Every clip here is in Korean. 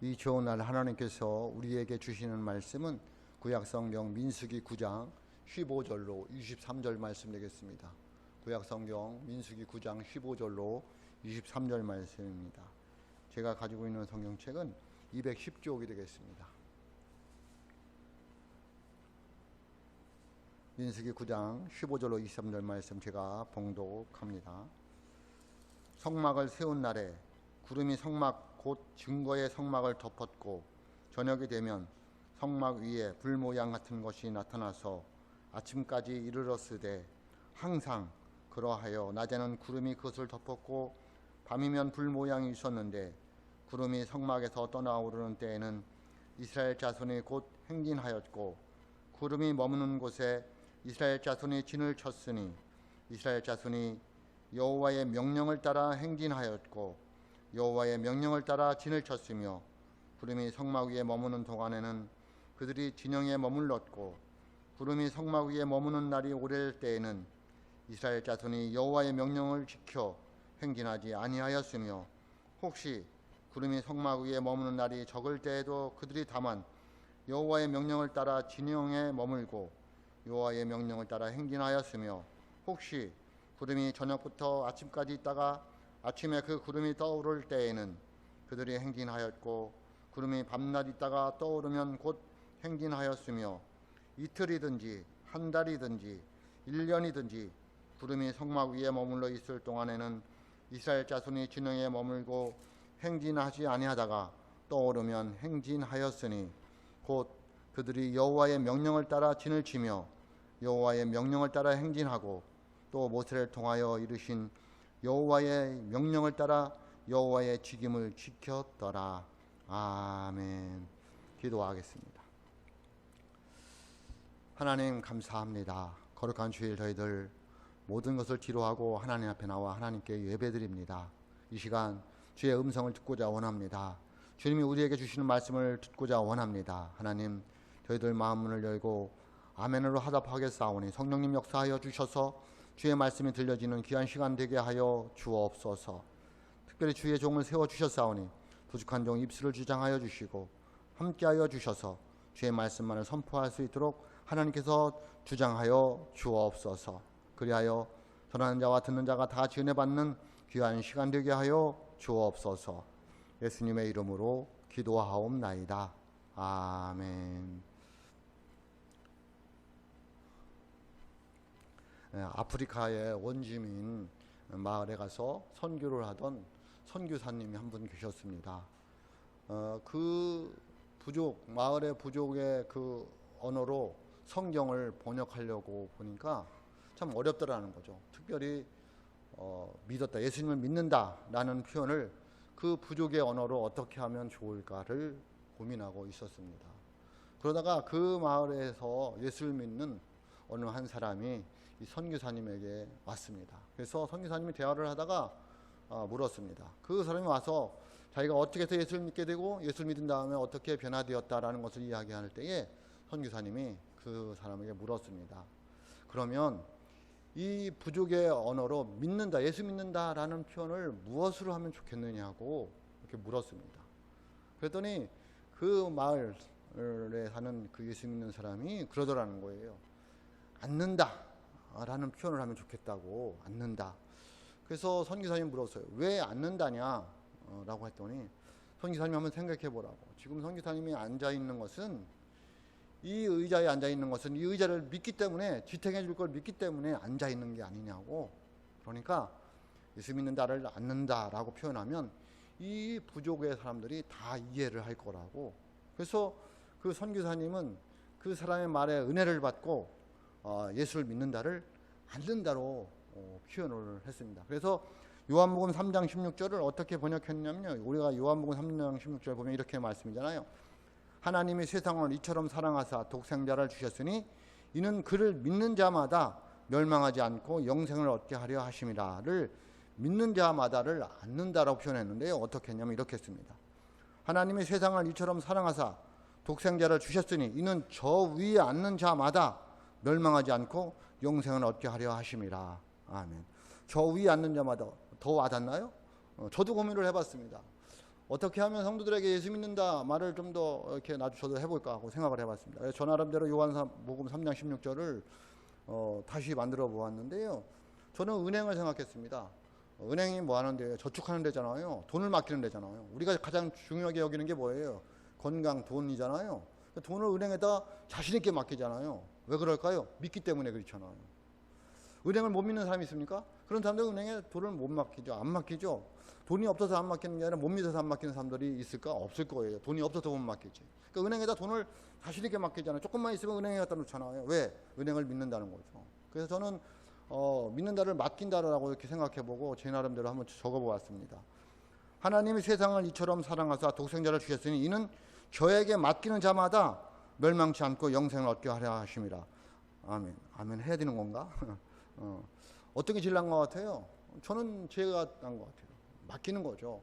이 좋은 날 하나님께서 우리에게 주시는 말씀은 구약성경 민수기 9장 15절로 23절 말씀 되겠습니다. 구약성경 민수기 9장 15절로 23절 말씀입니다. 제가 가지고 있는 성경책은 210쪽이 되겠습니다. 민수기 9장 15절로 23절 말씀 제가 봉독합니다. 성막을 세운 날에 구름이 성막 곧 증거의 성막을 덮었고 저녁이 되면 성막 위에 불 모양 같은 것이 나타나서 아침까지 이르렀으되 항상 그러하여 낮에는 구름이 그것을 덮었고 밤이면 불 모양이 있었는데 구름이 성막에서 떠나오르는 때에는 이스라엘 자손이 곧 행진하였고 구름이 머무는 곳에 이스라엘 자손이 진을 쳤으니 이스라엘 자손이 여호와의 명령을 따라 행진하였고 여호와의 명령을 따라 진을 쳤으며 구름이 성막 위에 머무는 동안에는 그들이 진영에 머물렀고 구름이 성막 위에 머무는 날이 오래될 때에는 이스라엘 자손이 여호와의 명령을 지켜 행진하지 아니하였으며 혹시 구름이 성막 위에 머무는 날이 적을 때에도 그들이 다만 여호와의 명령을 따라 진영에 머물고 여호와의 명령을 따라 행진하였으며 혹시 구름이 저녁부터 아침까지 있다가 아침에 그 구름이 떠오를 때에는 그들이 행진하였고 구름이 밤낮 있다가 떠오르면 곧 행진하였으며 이틀이든지 한 달이든지 1년이든지 구름이 성막 위에 머물러 있을 동안에는 이스라엘 자손이 진영에 머물고 행진하지 아니하다가 떠오르면 행진하였으니 곧 그들이 여호와의 명령을 따라 진을 치며 여호와의 명령을 따라 행진하고 또 모세를 통하여 이르신 여호와의 명령을 따라 여호와의 직임을 지켰더라. 아멘. 기도하겠습니다. 하나님 감사합니다. 거룩한 주일 저희들 모든 것을 뒤로하고 하나님 앞에 나와 하나님께 예배드립니다. 이 시간 주의 음성을 듣고자 원합니다. 주님이 우리에게 주시는 말씀을 듣고자 원합니다. 하나님 저희들 마음문을 열고 아멘으로 하답하겠사오니 성령님 역사하여 주셔서 주의 말씀이 들려지는 귀한 시간 되게 하여 주옵소서. 특별히 주의 종을 세워주셨사오니 부족한 종 입술을 주장하여 주시고 함께하여 주셔서 주의 말씀만을 선포할 수 있도록 하나님께서 주장하여 주옵소서. 그리하여 전하는 자와 듣는 자가 다 지은혜받는 귀한 시간 되게 하여 주옵소서. 예수님의 이름으로 기도하옵나이다. 아멘. 아프리카의 원주민 마을에 가서 선교를 하던 선교사님이 한 분 계셨습니다. 그 부족, 마을의 부족의 그 언어로 성경을 번역하려고 보니까 참 어렵더라는 거죠. 특별히 믿었다, 예수님을 믿는다라는 표현을 그 부족의 언어로 어떻게 하면 좋을까를 고민하고 있었습니다. 그러다가 그 마을에서 예수를 믿는 어느 한 사람이 이 선교사님에게 왔습니다. 그래서 선교사님이 대화를 하다가 물었습니다. 그 사람이 와서 자기가 어떻게 해서 예수를 믿게 되고 예수를 믿은 다음에 어떻게 변화되었다라는 것을 이야기할 때에 선교사님이 그 사람에게 물었습니다. 그러면 이 부족의 언어로 믿는다, 예수 믿는다라는 표현을 무엇으로 하면 좋겠느냐고 이렇게 물었습니다. 그랬더니 그 마을에 사는 그 예수 믿는 사람이 그러더라는 거예요. 앉는다 라는 표현을 하면 좋겠다고. 앉는다. 그래서 선교사님 물었어요. 왜 앉는다냐 라고 했더니 선교사님이 한번 생각해 보라고. 지금 선교사님이 앉아있는 것은, 이 의자에 앉아있는 것은 이 의자를 믿기 때문에, 지탱해 줄 걸 믿기 때문에 앉아있는 게 아니냐고. 그러니까 예수 믿는다를 앉는다라고 표현하면 이 부족의 사람들이 다 이해를 할 거라고. 그래서 그 선교사님은 그 사람의 말에 은혜를 받고 예수를 믿는다를 앉는다로 표현을 했습니다. 그래서 요한복음 3장 16절을 어떻게 번역했냐면요, 우리가 요한복음 3장 16절 보면 이렇게 말씀이잖아요. 하나님이 세상을 이처럼 사랑하사 독생자를 주셨으니 이는 그를 믿는 자마다 멸망하지 않고 영생을 얻게 하려 하심이라를 믿는 자마다를 앉는다라고 표현했는데요, 어떻게 했냐면 이렇게 했습니다. 하나님이 세상을 이처럼 사랑하사 독생자를 주셨으니 이는 저 위에 앉는 자마다 멸망하지 않고 영생을 얻게 하려 하심이라. 아멘. 저 위에 앉는 자마다 더 와닿나요? 저도 고민을 해봤습니다. 어떻게 하면 성도들에게 예수 믿는다 말을 좀 더 이렇게 저도 해볼까 하고 생각을 해봤습니다. 그래서 저 나름대로 요한복음 3장 16절을 다시 만들어 보았는데요. 저는 은행을 생각했습니다. 은행이 뭐 하는데요? 저축하는 데잖아요. 돈을 맡기는 데잖아요. 우리가 가장 중요하게 여기는 게 뭐예요? 건강, 돈이잖아요. 돈을 은행에다 자신 있게 맡기잖아요. 왜 그럴까요? 믿기 때문에 그렇잖아요. 은행을 못 믿는 사람이 있습니까? 그런 사람들은 은행에 돈을 못 맡기죠. 안 맡기죠. 돈이 없어서 안 맡기는 게 아니라 못 믿어서 안 맡기는 사람들이 있을까? 없을 거예요. 돈이 없어서 못 맡기지. 그러니까 은행에다 돈을 자신 있게 맡기잖아요. 조금만 있으면 은행에 갖다 놓잖아요. 왜? 은행을 믿는다는 거죠. 그래서 저는 믿는다를 맡긴다라고 이렇게 생각해보고 제 나름대로 한번 적어보았습니다. 하나님이 세상을 이처럼 사랑하사 독생자를 주셨으니 이는 저에게 맡기는 자마다 멸망치 않고 영생을 얻게 하려 하심이라. 아멘. 아멘 해야 되는 건가? 어떻게 질난 것 같아요? 저는 제가 난 것 같아요. 맡기는 거죠.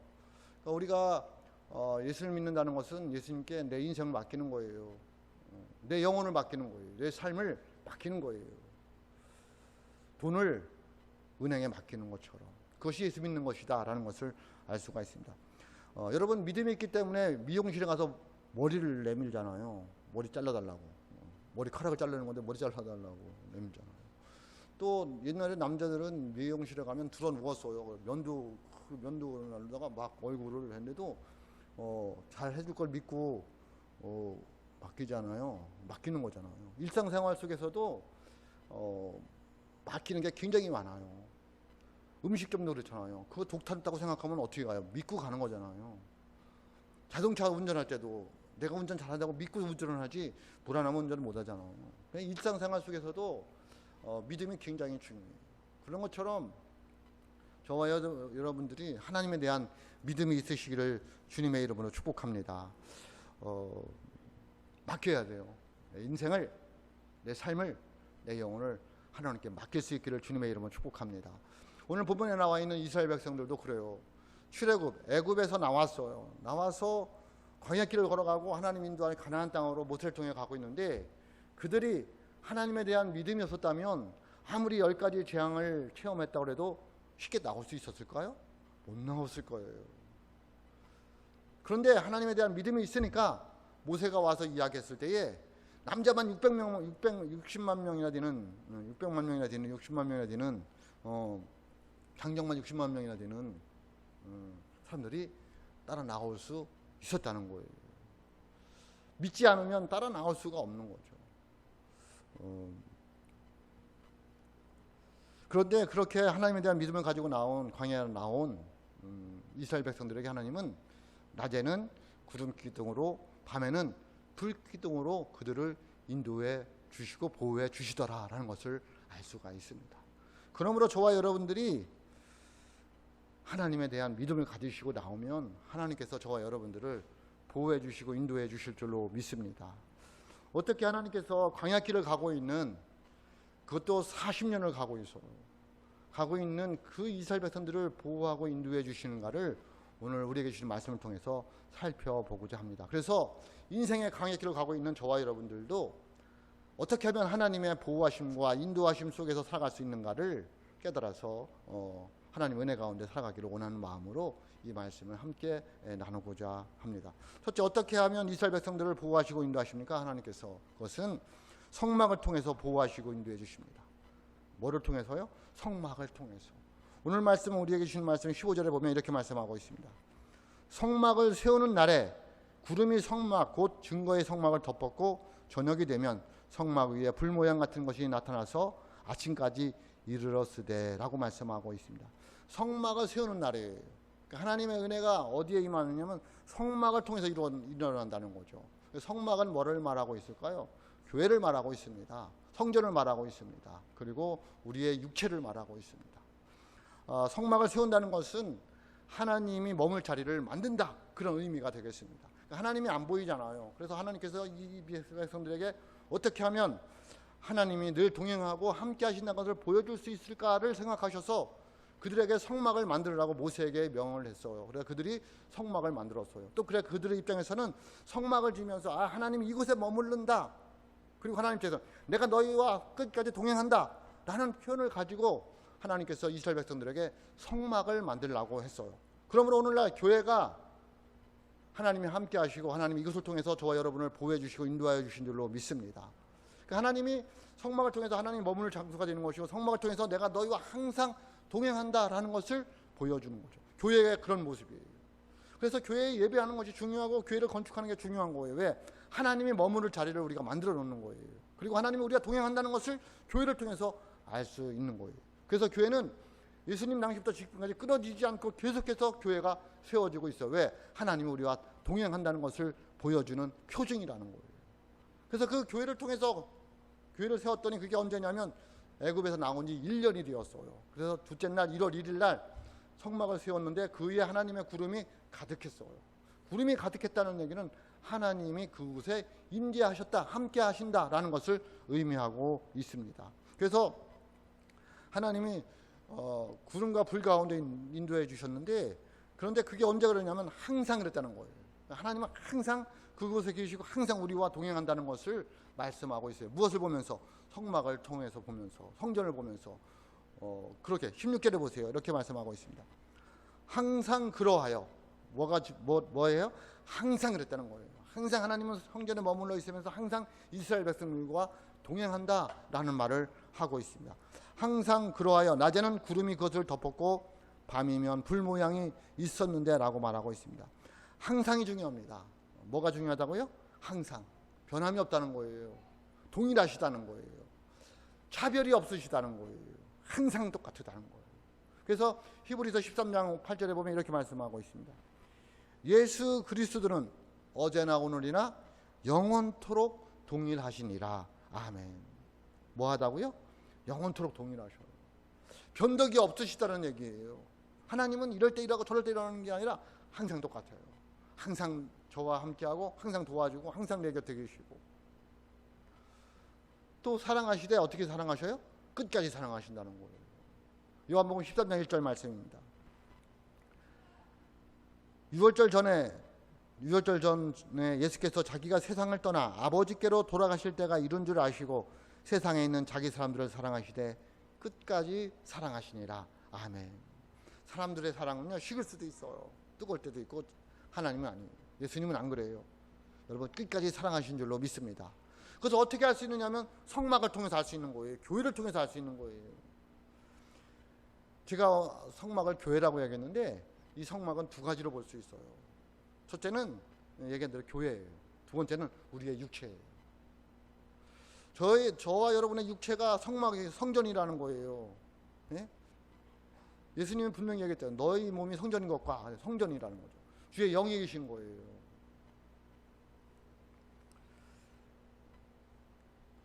그러니까 우리가 예수를 믿는다는 것은 예수님께 내 인생을 맡기는 거예요. 내 영혼을 맡기는 거예요. 내 삶을 맡기는 거예요. 돈을 은행에 맡기는 것처럼 그것이 예수 믿는 것이다 라는 것을 알 수가 있습니다. 여러분 믿음이 있기 때문에 미용실에 가서 머리를 내밀잖아요. 머리 잘라달라고. 머리카락을 자르는 건데 머리 잘라달라고 내밀잖아요. 또 옛날에 남자들은 미용실에 가면 들어 누웠어요. 면도 날다가 막 얼굴을 했는데도 잘 해줄 걸 믿고 맡기잖아요. 맡기는 거잖아요. 일상생활 속에서도 맡기는 게 굉장히 많아요. 음식점도 그렇잖아요. 그거 독 탔다고 생각하면 어떻게 가요? 믿고 가는 거잖아요. 자동차 운전할 때도 내가 운전 잘한다고 믿고 운전을 하지 불안하면 운전을 못 하잖아요. 일상생활 속에서도 믿음이 굉장히 중요해요. 그런 것처럼 저와 여러분들이 하나님에 대한 믿음이 있으시기를 주님의 이름으로 축복합니다. 맡겨야 돼요. 내 인생을, 내 삶을, 내 영혼을 하나님께 맡길 수 있기를 주님의 이름으로 축복합니다. 오늘 본문에 나와 있는 이스라엘 백성들도 그래요. 출애굽, 애굽에서 나왔어요. 나와서 광야길을 걸어가고 하나님 인도하는 가나안 땅으로 모세를 통해 가고 있는데 그들이 하나님에 대한 믿음이 없었다면 아무리 10가지 재앙을 체험했다고 해도 쉽게 나올 수 있었을까요? 못 나왔을 거예요. 그런데 하나님에 대한 믿음이 있으니까 모세가 와서 이야기했을 때에 남자만 600만 명이나 되는 60만 명이나 되는 장정만 60만 명이나 되는 사람들이 따라 나올 수 있었다는 거예요. 믿지 않으면 따라 나올 수가 없는 거죠. 그런데 그렇게 하나님에 대한 믿음을 가지고 광야에 나온 이스라엘 백성들에게 하나님은 낮에는 구름 기둥으로 밤에는 불 기둥으로 그들을 인도해 주시고 보호해 주시더라라는 것을 알 수가 있습니다. 그러므로 저와 여러분들이 하나님에 대한 믿음을 가지시고 나오면 하나님께서 저와 여러분들을 보호해 주시고 인도해 주실 줄로 믿습니다. 어떻게 하나님께서 광야길을 가고 있는 그것도 40년을 가고 있는 그 이스라엘 백성들을 보호하고 인도해 주시는가를 오늘 우리에게 주신 말씀을 통해서 살펴보고자 합니다. 그래서 인생의 광야길을 가고 있는 저와 여러분들도 어떻게 하면 하나님의 보호하심과 인도하심 속에서 살아갈 수 있는가를 깨달아서 하나님 은혜 가운데 살아가기를 원하는 마음으로 이 말씀을 함께 나누고자 합니다. 첫째, 어떻게 하면 이스라엘 백성들을 보호하시고 인도하십니까? 하나님께서 그것은 성막을 통해서 보호하시고 인도해 주십니다. 뭐를 통해서요? 성막을 통해서. 오늘 말씀은 우리에게 주신 말씀 15절에 보면 이렇게 말씀하고 있습니다. 성막을 세우는 날에 구름이 성막 곧 증거의 성막을 덮었고 저녁이 되면 성막 위에 불 모양 같은 것이 나타나서 아침까지 이르렀으되 라고 말씀하고 있습니다. 성막을 세우는 날이에요. 그러니까 하나님의 은혜가 어디에 임하느냐면 성막을 통해서 일어난다는 거죠. 성막은 뭐를 말하고 있을까요? 교회를 말하고 있습니다. 성전을 말하고 있습니다. 그리고 우리의 육체를 말하고 있습니다. 성막을 세운다는 것은 하나님이 머물 자리를 만든다, 그런 의미가 되겠습니다. 하나님이 안 보이잖아요. 그래서 하나님께서 이 백성들에게 어떻게 하면 하나님이 늘 동행하고 함께 하신다는 것을 보여줄 수 있을까를 생각하셔서 그들에게 성막을 만들으라고 모세에게 명을 했어요. 그래서 그들이 성막을 만들었어요. 또 그래 그들의 입장에서는 성막을 지면서 하나님이 이곳에 머무른다. 그리고 하나님께서 내가 너희와 끝까지 동행한다 라는 표현을 가지고 하나님께서 이스라엘 백성들에게 성막을 만들라고 했어요. 그러므로 오늘날 교회가 하나님이 함께 하시고 하나님이 이것을 통해서 저와 여러분을 보호해 주시고 인도하여 주신 줄로 믿습니다. 하나님이 성막을 통해서 하나님이 머무는 장소가 되는 것이고 성막을 통해서 내가 너희와 항상 동행한다라는 것을 보여주는 거죠. 교회의 그런 모습이에요. 그래서 교회에 예배하는 것이 중요하고 교회를 건축하는 게 중요한 거예요. 왜? 하나님이 머무를 자리를 우리가 만들어 놓는 거예요. 그리고 하나님이 우리가 동행한다는 것을 교회를 통해서 알 수 있는 거예요. 그래서 교회는 예수님 당시부터 지금까지 끊어지지 않고 계속해서 교회가 세워지고 있어요. 왜? 하나님이 우리와 동행한다는 것을 보여주는 표징이라는 거예요. 그래서 그 교회를 통해서 교회를 세웠더니 그게 언제냐면 애굽에서 나온 지 1년이 되었어요. 그래서 둘째 날 1월 1일 날 성막을 세웠는데 그 위에 하나님의 구름이 가득했어요. 구름이 가득했다는 얘기는 하나님이 그곳에 임재하셨다, 함께 하신다라는 것을 의미하고 있습니다. 그래서 하나님이 구름과 불 가운데 인도해 주셨는데, 그런데 그게 언제 그러냐면 항상 그랬다는 거예요. 하나님은 항상 그곳에 계시고 항상 우리와 동행한다는 것을 말씀하고 있어요. 무엇을 보면서? 성막을 통해서 보면서, 성전을 보면서. 그렇게 16절에 보세요. 이렇게 말씀하고 있습니다. 항상 그러하여 뭐예요? 항상 그랬다는 거예요. 항상 하나님은 성전에 머물러 있으면서 항상 이스라엘 백성들과 동행한다라는 말을 하고 있습니다. 항상 그러하여 낮에는 구름이 그것을 덮었고 밤이면 불 모양이 있었는데 라고 말하고 있습니다. 항상이 중요합니다. 뭐가 중요하다고요? 항상. 변함이 없다는 거예요. 동일하시다는 거예요. 차별이 없으시다는 거예요. 항상 똑같다는 거예요. 그래서 히브리서 13장 8절에 보면 이렇게 말씀하고 있습니다. 예수 그리스도는 어제나 오늘이나 영원토록 동일하시니라. 아멘. 뭐 하다고요? 영원토록 동일하셔요. 변덕이 없으시다는 얘기예요. 하나님은 이럴 때 이러고 저럴 때 이러는 게 아니라 항상 똑같아요. 항상 저와 함께하고 항상 도와주고 항상 내 곁에 계시고, 또 사랑하시되 어떻게 사랑하셔요? 끝까지 사랑하신다는 거예요. 요한복음 13장 1절 말씀입니다. 유월절 전에 예수께서 자기가 세상을 떠나 아버지께로 돌아가실 때가 이른 줄 아시고 세상에 있는 자기 사람들을 사랑하시되 끝까지 사랑하시니라. 아멘. 사람들의 사랑은요, 식을 수도 있어요. 뜨거울 때도 있고. 하나님은 아니에요. 예수님은 안 그래요. 여러분, 끝까지 사랑하신 줄로 믿습니다. 그래서 어떻게 할 수 있느냐면 성막을 통해서 할 수 있는 거예요. 교회를 통해서 할 수 있는 거예요. 제가 성막을 교회라고 얘기했는데 이 성막은 두 가지로 볼 수 있어요. 첫째는 얘기한 대로 교회예요. 두 번째는 우리의 육체예요. 저와 여러분의 육체가 성막이 성전이라는 거예요. 예? 예수님은 분명히 얘기했대요. 너희 몸이 성전인 것과 성전이라는 거죠. 주의 영이 계신 거예요.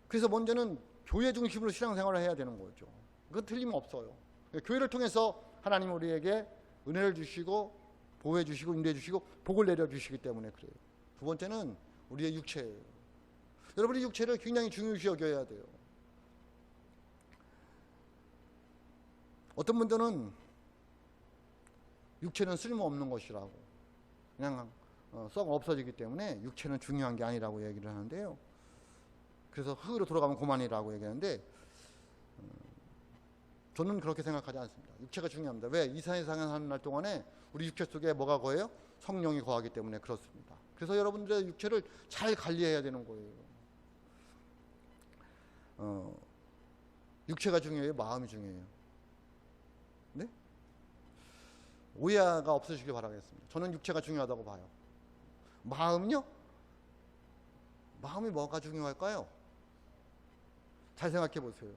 그래서 먼저는 교회 중심으로 신앙생활을 해야 되는 거죠. 그건 틀림없어요. 교회를 통해서 하나님 우리에게 은혜를 주시고 보호해 주시고 인도해 주시고 복을 내려 주시기 때문에 그래요. 두 번째는 우리의 육체예요. 여러분의 육체를 굉장히 중요시 여겨야 돼요. 어떤 분들은 육체는 쓸모없는 것이라고, 그냥 썩 없어지기 때문에 육체는 중요한 게 아니라고 얘기를 하는데요. 그래서 흙으로 돌아가면 그만이라고 얘기하는데 저는 그렇게 생각하지 않습니다. 육체가 중요합니다. 왜? 이 세상에 사는 날 동안에 우리 육체 속에 뭐가 거해요? 성령이 거하기 때문에 그렇습니다. 그래서 여러분들의 육체를 잘 관리해야 되는 거예요. 육체가 중요해요? 마음이 중요해요? 네? 오해가 없으시길 바라겠습니다. 저는 육체가 중요하다고 봐요. 마음은요? 마음이 뭐가 중요할까요? 잘 생각해 보세요.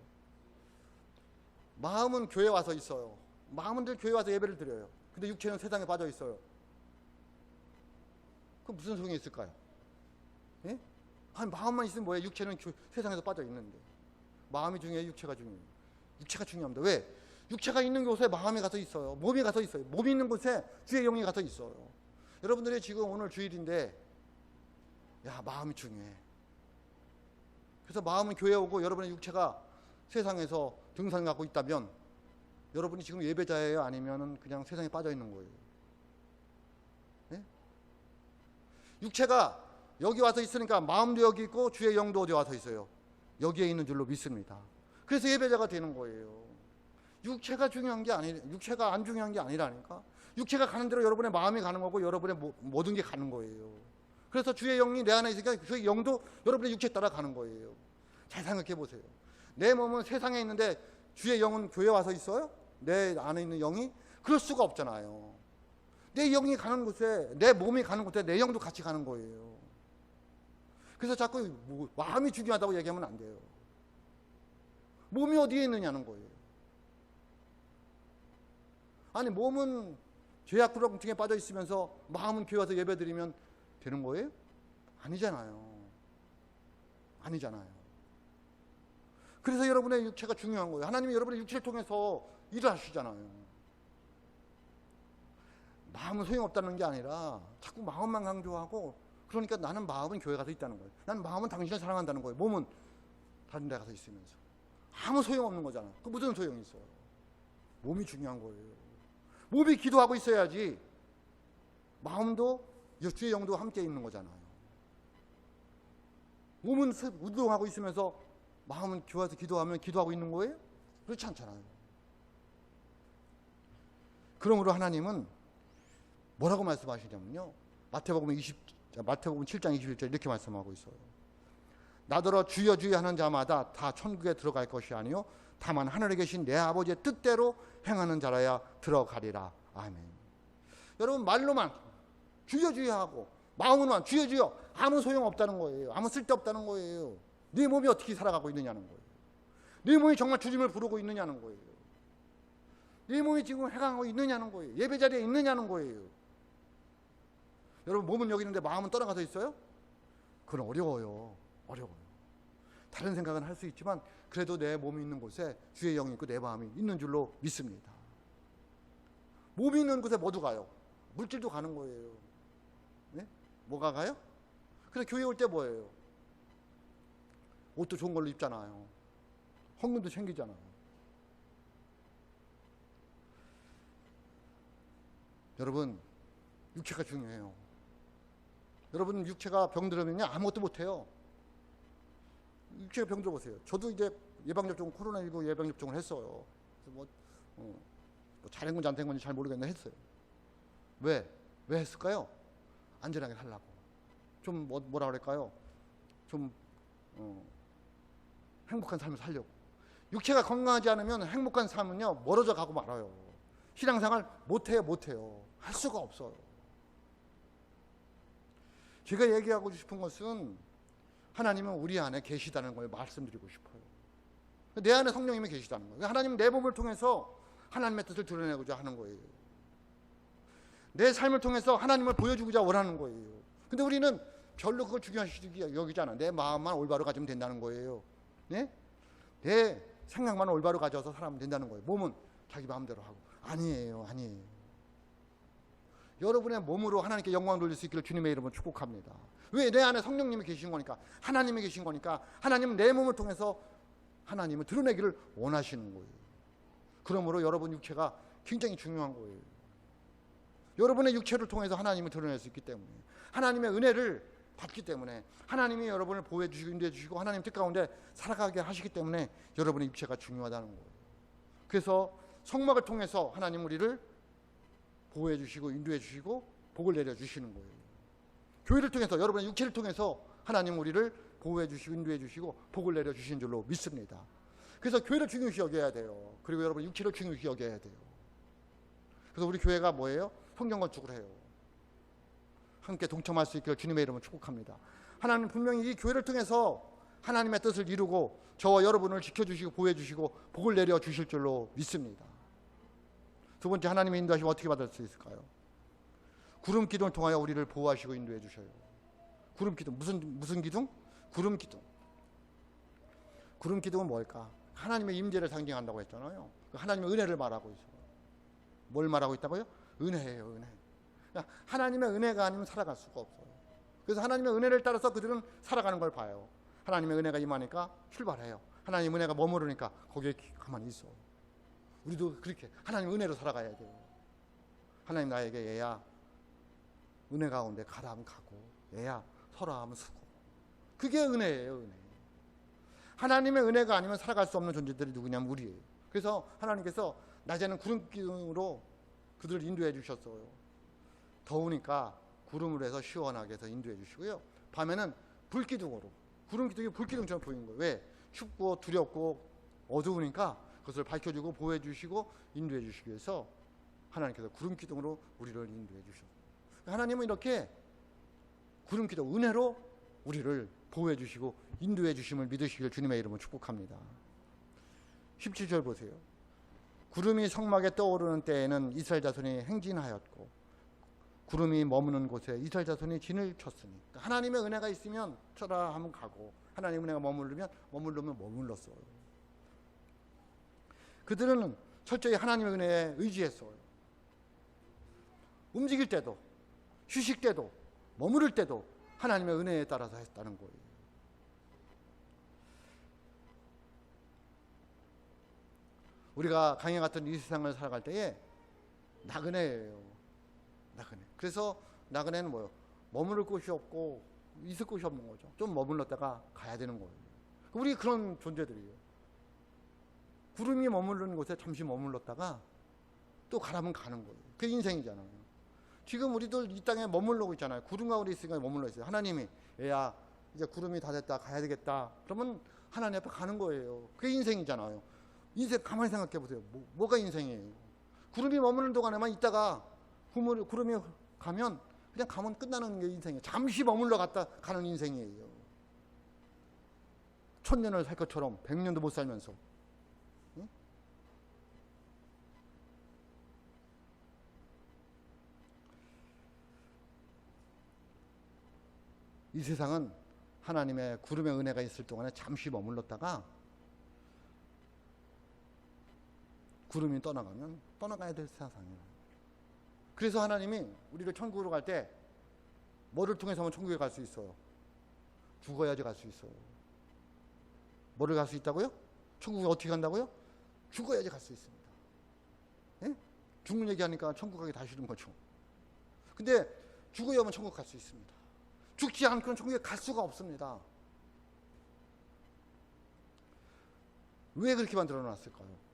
마음은 교회에 와서 있어요. 마음은 늘 교회에 와서 예배를 드려요. 근데 육체는 세상에 빠져 있어요. 그럼 무슨 소용이 있을까요? 예? 아니, 마음만 있으면 뭐예요? 육체는 세상에서 빠져 있는데. 마음이 중요해요? 육체가 중요해요? 육체가 중요합니다. 왜? 육체가 있는 곳에 마음이 가서 있어요. 몸이 가서 있어요. 몸이 있는 곳에 주의 영이 가서 있어요. 여러분들이 지금 오늘 주일인데, 야, 마음이 중요해. 그래서 마음은 교회에 오고 여러분의 육체가 세상에서 등산 갖고 있다면 여러분이 지금 예배자예요? 아니면 그냥 세상에 빠져 있는 거예요? 네? 육체가 여기 와서 있으니까 마음도 여기 있고 주의 영도 어디 와서 있어요? 여기에 있는 줄로 믿습니다. 그래서 예배자가 되는 거예요. 육체가 중요한 게 아니, 육체가 안 중요한 게 아니라니까. 육체가 가는 대로 여러분의 마음이 가는 거고 여러분의 모든 게 가는 거예요. 그래서 주의 영이 내 안에 있으니까 주의 영도 여러분의 육체 따라 가는 거예요. 잘 생각해 보세요. 내 몸은 세상에 있는데 주의 영은 교회 와서 있어요? 내 안에 있는 영이? 그럴 수가 없잖아요. 내 영이 가는 곳에, 내 몸이 가는 곳에 내 영도 같이 가는 거예요. 그래서 자꾸 마음이 중요하다고 얘기하면 안 돼요. 몸이 어디에 있느냐는 거예요. 아니, 몸은 죄악 구렁텅이에 빠져 있으면서 마음은 교회 와서 예배 드리면 되는 거예요? 아니잖아요. 아니잖아요. 그래서 여러분의 육체가 중요한 거예요. 하나님이 여러분의 육체를 통해서 일을 하시잖아요. 마음은 소용없다는 게 아니라 자꾸 마음만 강조하고, 그러니까 나는 마음은 교회 가서 있다는 거예요. 나는 마음은 당신을 사랑한다는 거예요. 몸은 다른 데 가서 있으면서. 아무 소용없는 거잖아. 그 무슨 소용이 있어요? 몸이 중요한 거예요. 몸이 기도하고 있어야지 마음도 주의 영도 함께 있는 거잖아요. 몸은 운동하고 있으면서 마음은 교회 와서 기도하면 기도하고 있는 거예요? 그렇지 않잖아요. 그러므로 하나님은 뭐라고 말씀하시냐면요, 마태복음 7장 21절 이렇게 말씀하고 있어요. 나더러 주여 주여 하는 자마다 다 천국에 들어갈 것이 아니요 다만 하늘에 계신 내 아버지의 뜻대로 행하는 자라야 들어가리라. 아멘. 여러분, 말로만 주여 주여 하고 마음으로만 주여 주여 아무 소용없다는 거예요. 아무 쓸데없다는 거예요. 네 몸이 어떻게 살아가고 있느냐는 거예요. 네 몸이 정말 주님을 부르고 있느냐는 거예요. 네 몸이 지금 해강하고 있느냐는 거예요. 예배 자리에 있느냐는 거예요. 여러분, 몸은 여기 있는데 마음은 떠나가서 있어요? 그건 어려워요. 어려워요. 다른 생각은 할 수 있지만 그래도 내 몸이 있는 곳에 주의 영이 있고 내 마음이 있는 줄로 믿습니다. 몸이 있는 곳에 뭐도 가요? 물질도 가는 거예요. 네? 뭐가 가요? 그래서 교회 올 때 뭐예요? 옷도 좋은 걸로 입잖아요. 헌금도 챙기잖아요. 여러분, 육체가 중요해요. 여러분, 육체가 병들으면 아무것도 못해요. 육체가 병들어 보세요. 저도 이제 예방접종, 코로나19 예방접종을 했어요. 그래서 뭐 잘한 건지 안 된 건지 잘 모르겠는데 했어요. 왜 했을까요? 안전하게 살라고. 좀 뭐라 그럴까요? 좀 행복한 삶을 살려고. 육체가 건강하지 않으면 행복한 삶은요 멀어져 가고 말아요. 신앙생활 못해요. 할 수가 없어요. 제가 얘기하고 싶은 것은 하나님은 우리 안에 계시다는 걸 말씀드리고 싶어요. 내 안에 성령님이 계시다는 거예요. 하나님은 내 몸을 통해서 하나님의 뜻을 드러내고자 하는 거예요. 내 삶을 통해서 하나님을 보여주고자 원하는 거예요. 근데 우리는 별로 그걸 중요하시게 여기지 않아. 내 마음만 올바로 가지면 된다는 거예요. 네? 내 생각만 올바로 가져서 살아면 된다는 거예요. 몸은 자기 마음대로 하고. 아니에요. 여러분의 몸으로 하나님께 영광 돌릴 수 있기를 주님의 이름으로 축복합니다. 왜? 내 안에 성령님이 계신 거니까, 하나님이 계신 거니까, 하나님은 내 몸을 통해서 하나님을 드러내기를 원하시는 거예요. 그러므로 여러분 육체가 굉장히 중요한 거예요. 여러분의 육체를 통해서 하나님을 드러낼 수 있기 때문에, 하나님의 은혜를 받기 때문에, 하나님이 여러분을 보호해 주시고 인도해 주시고 하나님 뜻 가운데 살아가게 하시기 때문에 여러분의 육체가 중요하다는 거예요. 그래서 성막을 통해서 하나님 우리를 보호해 주시고 인도해 주시고 복을 내려 주시는 거예요. 교회를 통해서, 여러분의 육체를 통해서 하나님 우리를 보호해 주시고 인도해 주시고 복을 내려 주신 줄로 믿습니다. 그래서 교회를 중요시 여겨야 돼요. 그리고 여러분 육체를 중요시 여겨야 돼요. 그래서 우리 교회가 뭐예요? 성경 건축을 해요. 함께 동참할 수 있기를 주님의 이름으로 축복합니다. 하나님 분명히 이 교회를 통해서 하나님의 뜻을 이루고 저와 여러분을 지켜주시고 보호해주시고 복을 내려 주실 줄로 믿습니다. 두 번째, 하나님의 인도하심을 어떻게 받을 수 있을까요? 구름 기둥을 통하여 우리를 보호하시고 인도해 주셔요. 구름 기둥, 무슨 기둥? 구름 기둥. 구름 기둥은 뭘까? 하나님의 임재를 상징한다고 했잖아요. 하나님의 은혜를 말하고 있어요. 뭘 말하고 있다고요? 은혜예요, 은혜. 그러니까 하나님의 은혜가 아니면 살아갈 수가 없어요. 그래서 하나님의 은혜를 따라서 그들은 살아가는 걸 봐요. 하나님의 은혜가 임하니까 출발해요. 하나님의 은혜가 머무르니까 거기에 가만히 있어. 우리도 그렇게 하나님의 은혜로 살아가야 돼요. 하나님 나에게 얘야 은혜 가운데 가라 하면 가고, 얘야 서라 하면 서고. 그게 은혜예요, 은혜. 하나님의 은혜가 아니면 살아갈 수 없는 존재들이 누구냐면 우리예요. 그래서 하나님께서 낮에는 구름 기둥으로 그들을 인도해 주셨어요. 더우니까 구름으로 해서 시원하게 해서 인도해 주시고요. 밤에는 불기둥으로, 구름 기둥이 불기둥처럼 보이는 거예요. 왜? 춥고 두렵고 어두우니까 그것을 밝혀주고 보호해 주시고 인도해 주시기 위해서 하나님께서 구름 기둥으로 우리를 인도해 주셨어요. 하나님은 이렇게 구름 기둥, 은혜로 우리를 보호해 주시고 인도해 주심을 믿으시길 주님의 이름으로 축복합니다. 17절 보세요. 구름이 성막에 떠오르는 때에는 이스라엘 자손이 행진하였고 구름이 머무는 곳에 이스라엘 자손이 진을 쳤으니, 하나님의 은혜가 있으면 쳐라 하면 가고 하나님의 은혜가 머무르면 머물렀어요. 그들은 철저히 하나님의 은혜에 의지했어요. 움직일 때도 휴식 때도 머무를 때도 하나님의 은혜에 따라서 했다는 거예요. 우리가 강해 같은 이 세상을 살아갈 때에 나그네예요. 나그네. 그래서 나그네는 뭐예요? 머무를 곳이 없고 있을 곳이 없는 거죠. 좀 머물렀다가 가야 되는 거예요. 우리 그런 존재들이에요. 구름이 머무르는 곳에 잠시 머물렀다가 또 가라면 가는 거예요. 그게 인생이잖아요. 지금 우리들 이 땅에 머물러고 있잖아요. 구름과 우리 있으니까 머물러 있어요. 하나님이 얘야 이제 구름이 다 됐다 가야 되겠다 그러면 하나님 앞에 가는 거예요. 그게 인생이잖아요. 인생 가만히 생각해 보세요. 뭐가 인생이에요? 구름이 머무는 동안에만 있다가 구름이 가면 그냥 가면 끝나는 게 인생이에요. 잠시 머물러 갔다 가는 인생이에요. 1000년을 살 것처럼 100년도 못 살면서. 응? 이 세상은 하나님의 구름의 은혜가 있을 동안에 잠시 머물렀다가 구름이 떠나가면 떠나가야 될 세상이에요. 그래서 하나님이 우리를 천국으로 갈 때 뭐를 통해서만 천국에 갈 수 있어요? 죽어야지 갈 수 있어요. 뭐를 갈 수 있다고요? 천국에 어떻게 간다고요? 죽어야지 갈 수 있습니다. 예? 죽는 얘기하니까 천국 가기 다 싫은 거죠. 근데 죽어야만 천국 갈 수 있습니다. 죽지 않고는 천국에 갈 수가 없습니다. 왜 그렇게 만들어 놨을까요?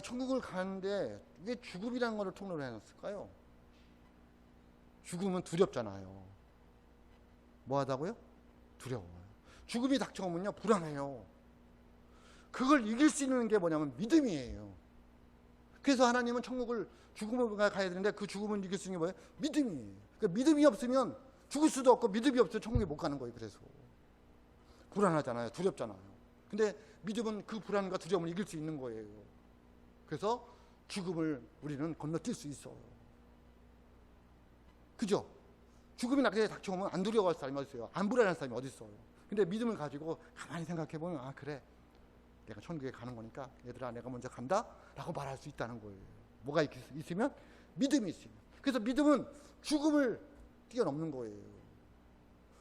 천국을 가는데 왜 죽음이라는 것을 통로로 해놨을까요? 죽음은 두렵잖아요. 뭐 하다고요? 두려워요. 죽음이 닥쳐오면요 불안해요. 그걸 이길 수 있는 게 뭐냐면 믿음이에요. 그래서 하나님은 천국을 죽음을 가야 되는데 그 죽음을 이길 수 있는 게 뭐예요? 믿음이에요. 그러니까 믿음이 없으면 죽을 수도 없고 믿음이 없으면 천국에 못 가는 거예요. 그래서 불안하잖아요. 두렵잖아요. 근데 믿음은 그 불안과 두려움을 이길 수 있는 거예요. 그래서 죽음을 우리는 건너뛸 수 있어요. 그죠? 죽음이 나게 닥쳐오면 안 두려워할 사람이 어디 있어요? 안 불안할 사람이 어디 있어요? 근데 믿음을 가지고 가만히 생각해 보면 그래 내가 천국에 가는 거니까 얘들아 내가 먼저 간다 라고 말할 수 있다는 거예요. 뭐가 있으면? 믿음이 있으면. 그래서 믿음은 죽음을 뛰어넘는 거예요.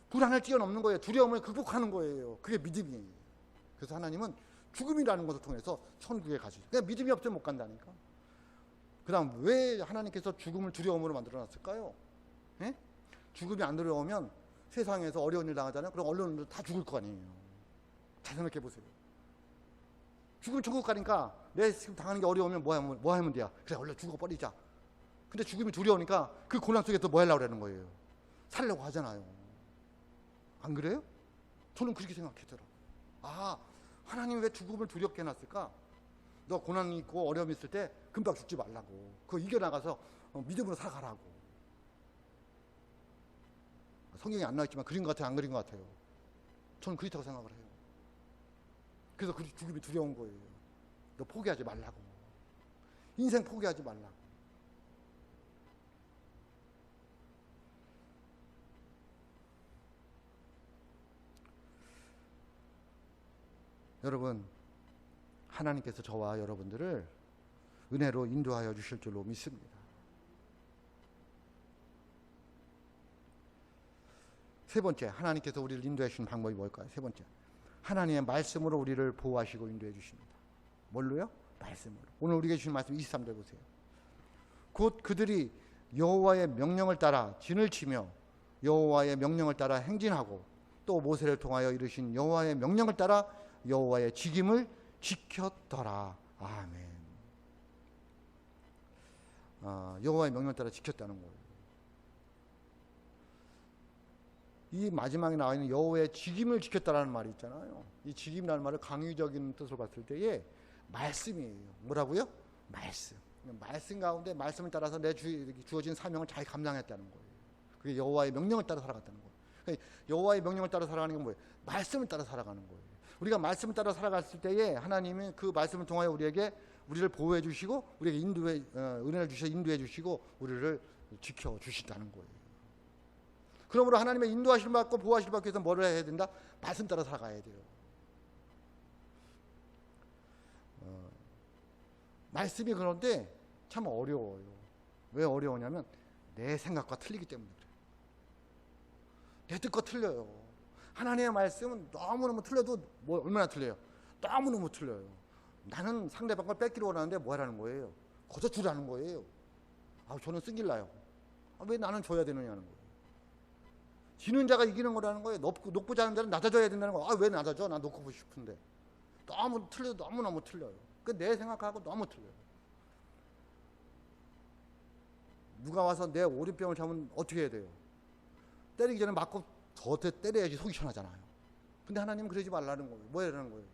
불안을 뛰어넘는 거예요. 두려움을 극복하는 거예요. 그게 믿음이에요. 그래서 하나님은 죽음이라는 것을 통해서 천국에 가시죠. 그냥 믿음이 없으면 못 간다니까. 그 다음 왜 하나님께서 죽음을 두려움으로 만들어놨을까요? 예? 죽음이 안 두려우면 세상에서 어려운 일 당하잖아요. 그럼 언론들 다 죽을 거 아니에요. 잘 생각해 보세요. 죽으면 천국 가니까 내 지금 당하는 게 어려우면 뭐 하면 돼야? 그래 얼른 죽어버리자. 근데 죽음이 두려우니까 그 고난 속에서 뭐 하려고 그러는 거예요? 살려고 하잖아요. 안 그래요? 저는 그렇게 생각했더라고요. 하나님이 왜 죽음을 두렵게 해놨을까? 너 고난이 있고 어려움이 있을 때 금방 죽지 말라고. 그거 이겨나가서 믿음으로 살아가라고. 성경에 안 나와있지만 그린 것 같아요? 안 그린 것 같아요? 저는 그렇다고 생각을 해요. 그래서 그 죽음이 두려운 거예요. 너 포기하지 말라고. 인생 포기하지 말라고. 여러분, 하나님께서 저와 여러분들을 은혜로 인도하여 주실 줄로 믿습니다. 세 번째, 하나님께서 우리를 인도해 주시는 방법이 뭘까요? 세 번째, 하나님의 말씀으로 우리를 보호하시고 인도해 주십니다. 뭘로요? 말씀으로. 오늘 우리에게 주신 말씀 23절 보세요. 곧 그들이 여호와의 명령을 따라 진을 치며 여호와의 명령을 따라 행진하고 또 모세를 통하여 이르신 여호와의 명령을 따라 여호와의 직임을 지켰더라. 아멘. 여호와의 명령을 따라 지켰다는 거예요. 이 마지막에 나와 있는 여호와의 직임을 지켰다라는 말이 있잖아요. 이 직임이라는 말을 강의적인 뜻으로 봤을 때에 말씀이에요. 뭐라고요? 말씀. 말씀 가운데 말씀을 따라서 내 주어진 사명을 잘 감당했다는 거예요. 그게 여호와의 명령을 따라 살아갔다는 거예요. 그러니까 여호와의 명령을 따라 살아가는 건 뭐예요? 말씀을 따라 살아가는 거예요. 우리가 말씀을 따라 살아갔을 때에 하나님이 그 말씀을 통하여 우리를 보호해 주시고 우리에게 은혜를 주셔 인도해 주시고 우리를 지켜 주신다는 거예요. 그러므로 하나님의 인도하심을 받고 보호하심을 받기 위해서 뭐를 해야 된다? 말씀 따라 살아가야 돼요. 말씀이 그런데 참 어려워요. 왜 어려우냐면 내 생각과 틀리기 때문에 그래요. 내 뜻과 틀려요. 하나님의 말씀은 너무너무 틀려도 얼마나 틀려요? 너무너무 틀려요. 나는 상대방 걸 뺏기로 원하는데 뭐 하라는 거예요? 거저 주라는 거예요. 저는 승질나요. 왜 나는 줘야 되느냐는 거예요. 지는 자가 이기는 거라는 거예요. 높고 자는 자는 낮아져야 된다는 거예요. 왜 낮아져? 난 높고 싶은데. 너무 틀려도 너무너무 틀려요. 내 생각하고 너무 틀려요. 누가 와서 내 오른뺨을 잡으면 어떻게 해야 돼요? 때리기 전에 맞고 더 때려야지 속이 시원하잖아요. 근데 하나님은 그러지 말라는 거예요. 뭐 하라는 거예요?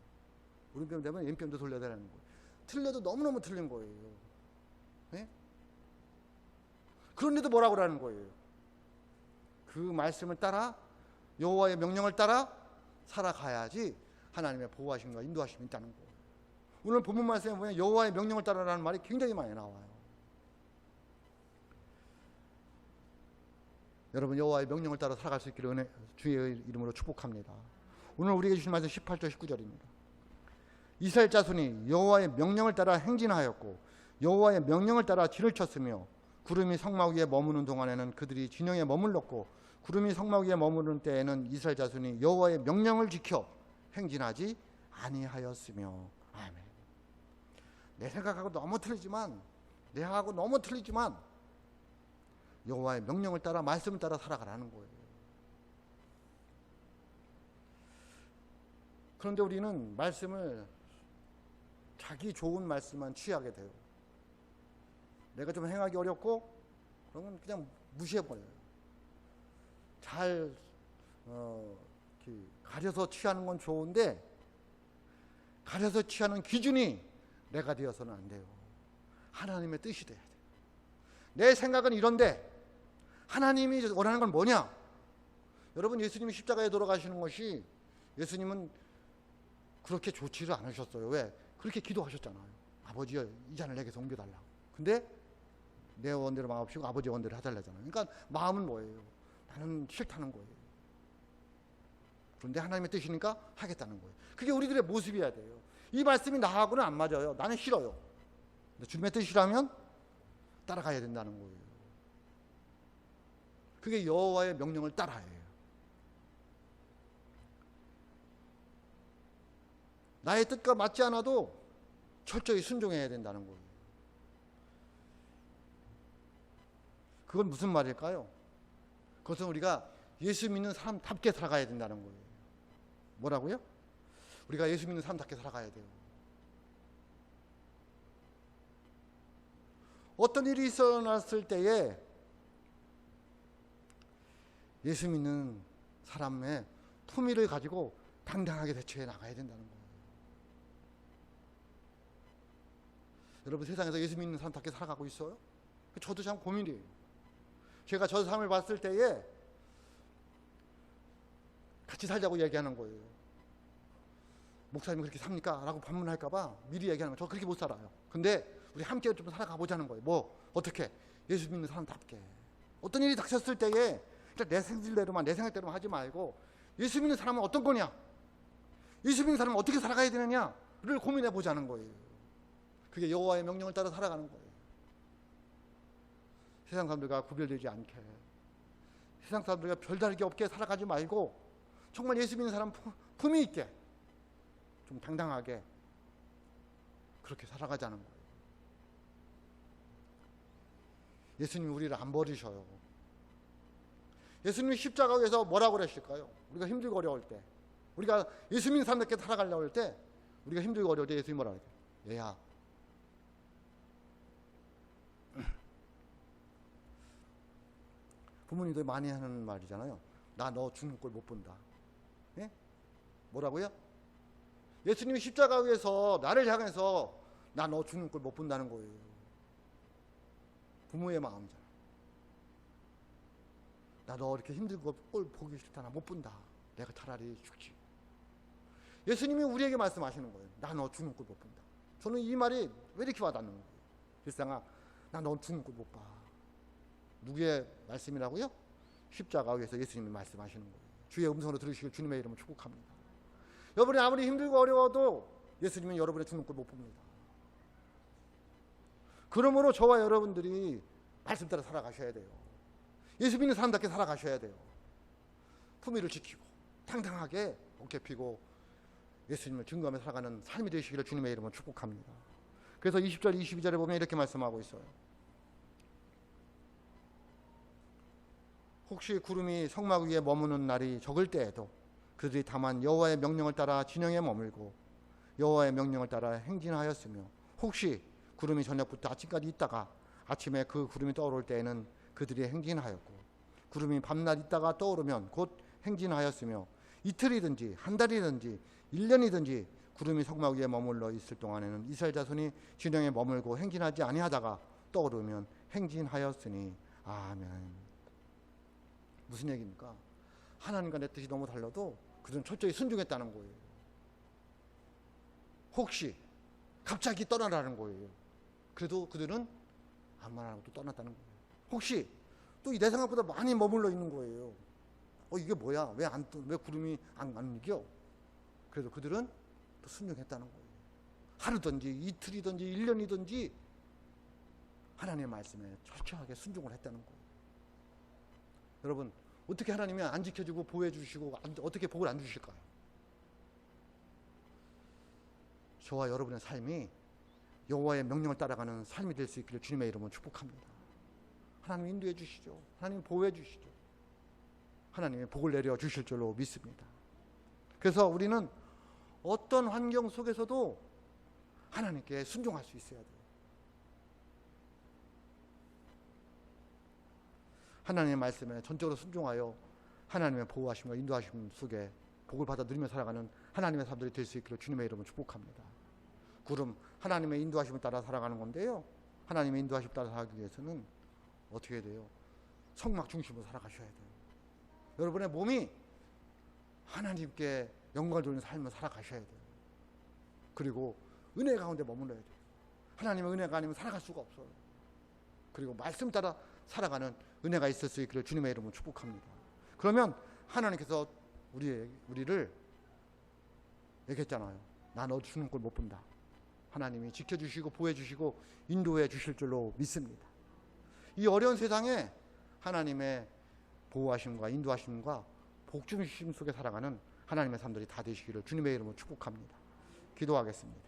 오른뺨 되면 왼뺨도 돌려야 되는 거예요. 틀려도 너무너무 틀린 거예요. 네? 그런데도 뭐라고 하라는 거예요? 그 말씀을 따라 여호와의 명령을 따라 살아가야지 하나님의 보호하심과 인도하심이 있다는 거예요. 오늘 본문 말씀에 보면 여호와의 명령을 따라라는 말이 굉장히 많이 나와요. 여러분 여호와의 명령을 따라 살아갈 수 있기를 주의 이름으로 축복합니다. 오늘 우리에게 주신 말씀 18절 19절입니다. 이스라엘 자손이 여호와의 명령을 따라 행진하였고 여호와의 명령을 따라 진을 쳤으며 구름이 성막 위에 머무는 동안에는 그들이 진영에 머물렀고 구름이 성막 위에 머무는 때에는 이스라엘 자손이 여호와의 명령을 지켜 행진하지 아니하였으며. 아멘. 내 생각하고 너무 틀리지만 내하고 너무 틀리지만 여호와의 명령을 따라 말씀을 따라 살아가라는 거예요. 그런데 우리는 말씀을 자기 좋은 말씀만 취하게 돼요. 내가 좀 행하기 어렵고 그러면 그냥 무시해버려요. 잘 가려서 취하는 건 좋은데 가려서 취하는 기준이 내가 되어서는 안 돼요. 하나님의 뜻이 돼야 돼요. 내 생각은 이런데 하나님이 원하는 건 뭐냐? 여러분 예수님이 십자가에 돌아가시는 것이 예수님은 그렇게 좋지를 않으셨어요. 왜? 그렇게 기도하셨잖아요. 아버지여 이 잔을 내게서 옮겨달라고. 근데 내 원대로 마옵시고 아버지의 원대로 해달라잖아요. 그러니까 마음은 뭐예요? 나는 싫다는 거예요. 그런데 하나님의 뜻이니까 하겠다는 거예요. 그게 우리들의 모습이어야 돼요. 이 말씀이 나하고는 안 맞아요. 나는 싫어요. 근데 주님의 뜻이라면 따라가야 된다는 거예요. 그게 여호와의 명령을 따라야 해요. 나의 뜻과 맞지 않아도 철저히 순종해야 된다는 거예요. 그건 무슨 말일까요? 그것은 우리가 예수 믿는 사람답게 살아가야 된다는 거예요. 뭐라고요? 우리가 예수 믿는 사람답게 살아가야 돼요. 어떤 일이 일어났을 때에 예수 믿는 사람의 품위를 가지고 당당하게 대처해 나가야 된다는 거예요. 여러분 세상에서 예수 믿는 사람답게 살아가고 있어요? 저도 참 고민이에요. 제가 저 사람을 봤을 때에 같이 살자고 얘기하는 거예요. 목사님 그렇게 삽니까? 라고 반문할까봐 미리 얘기하는 거예요. 저 그렇게 못 살아요. 근데 우리 함께 좀 살아가 보자는 거예요. 어떻게? 예수 믿는 사람답게. 어떤 일이 닥쳤을 때에 내 생각대로만 하지 말고 예수 믿는 사람은 어떤 거냐? 예수 믿는 사람은 어떻게 살아가야 되느냐를 고민해 보자는 거예요. 그게 여호와의 명령을 따라 살아가는 거예요. 세상 사람들과 구별되지 않게, 세상 사람들과 별다르게 없게 살아가지 말고 정말 예수 믿는 사람 품위 있게 좀 당당하게 그렇게 살아가자는 거예요. 예수님이 우리를 안 버리셔요. 예수님이 십자가에서 뭐라고 그러실까요? 우리가 힘들고 어려울 때, 우리가 예수 믿는 사람답게 살아가려고 할 때 우리가 힘들고 어려울 때 예수님이 뭐라 그래요? 얘야, 부모님들 많이 하는 말이잖아요. 나 너 죽는 꼴 못 본다. 예? 뭐라고요? 예수님이 십자가 위에서 나를 향해서 나 너 죽는 꼴 못 본다는 거예요. 부모의 마음이잖아. 나 너 이렇게 힘들고 꼴 보기 싫다. 나 못 본다. 내가 차라리 죽지. 예수님이 우리에게 말씀하시는 거예요. 나 너 죽는 꼴 못 본다. 저는 이 말이 왜 이렇게 와닿는 거예요? 일상아, 나 너 죽는 꼴 못 봐. 누구의 말씀이라고요? 십자가 위에서 예수님이 말씀하시는 거예요. 주의 음성으로 들으시길 주님의 이름으로 축복합니다. 여러분이 아무리 힘들고 어려워도 예수님은 여러분의 죽는 꼴 못 봅니다. 그러므로 저와 여러분들이 말씀 따라 살아가셔야 돼요. 예수 믿는 사람답게 살아가셔야 돼요. 품위를 지키고 당당하게 어깨 펴고 예수님을 증거하며 살아가는 삶이 되시기를 주님의 이름으로 축복합니다. 그래서 20절 22절에 보면 이렇게 말씀하고 있어요. 혹시 구름이 성막 위에 머무는 날이 적을 때에도 그들이 다만 여호와의 명령을 따라 진영에 머물고 여호와의 명령을 따라 행진하였으며, 혹시 구름이 저녁부터 아침까지 있다가 아침에 그 구름이 떠오를 때에는 그들이 행진하였고, 구름이 밤낮 있다가 떠오르면 곧 행진하였으며, 이틀이든지 한 달이든지 1년이든지 구름이 성막 위에 머물러 있을 동안에는 이스라엘 자손이 진영에 머물고 행진하지 아니하다가 떠오르면 행진하였으니. 아멘. 무슨 얘기입니까? 하나님과 내 뜻이 너무 달라도 그들은 철저히 순종했다는 거예요. 혹시 갑자기 떠나라는 거예요. 그래도 그들은 아무 말 안 하고 또 떠났다는 거예요. 혹시 또 내 생각보다 많이 머물러 있는 거예요. 이게 뭐야? 왜 구름이 안 움직여? 그래도 그들은 또 순종했다는 거예요. 하루든지 이틀이든지 1년이든지 하나님의 말씀에 철저하게 순종을 했다는 거예요. 여러분, 어떻게 하나님이 안 지켜주고 보호해 주시고 어떻게 복을 안 주실까요? 저와 여러분의 삶이 여호와의 명령을 따라가는 삶이 될 수 있기를 주님의 이름으로 축복합니다. 하나님 인도해 주시죠. 하나님 보호해 주시죠. 하나님의 복을 내려 주실 줄로 믿습니다. 그래서 우리는 어떤 환경 속에서도 하나님께 순종할 수 있어야 돼요. 하나님의 말씀에 전적으로 순종하여 하나님의 보호하심과 인도하심 속에 복을 받아 누리며 살아가는 하나님의 사람들이 될 수 있기를 주님의 이름으로 축복합니다. 구름, 하나님의 인도하심을 따라 살아가는 건데요. 하나님의 인도하심을 따라 살아가기 위해서는 어떻게 해야 돼요? 성막 중심으로 살아가셔야 돼요. 여러분의 몸이 하나님께 영광을 돌리는 삶을 살아가셔야 돼요. 그리고 은혜 가운데 머물러야 돼요. 하나님의 은혜가 아니면 살아갈 수가 없어요. 그리고 말씀 따라 살아가는 은혜가 있을 수 있기를 주님의 이름으로 축복합니다. 그러면 하나님께서 우리를 얘기했잖아요. 나 너 죽는 꼴 못 본다. 하나님이 지켜주시고 보호해주시고 인도해 주실 줄로 믿습니다. 이 어려운 세상에 하나님의 보호하심과 인도하심과 복주심 속에 살아가는 하나님의 사람들이 다 되시기를 주님의 이름으로 축복합니다. 기도하겠습니다.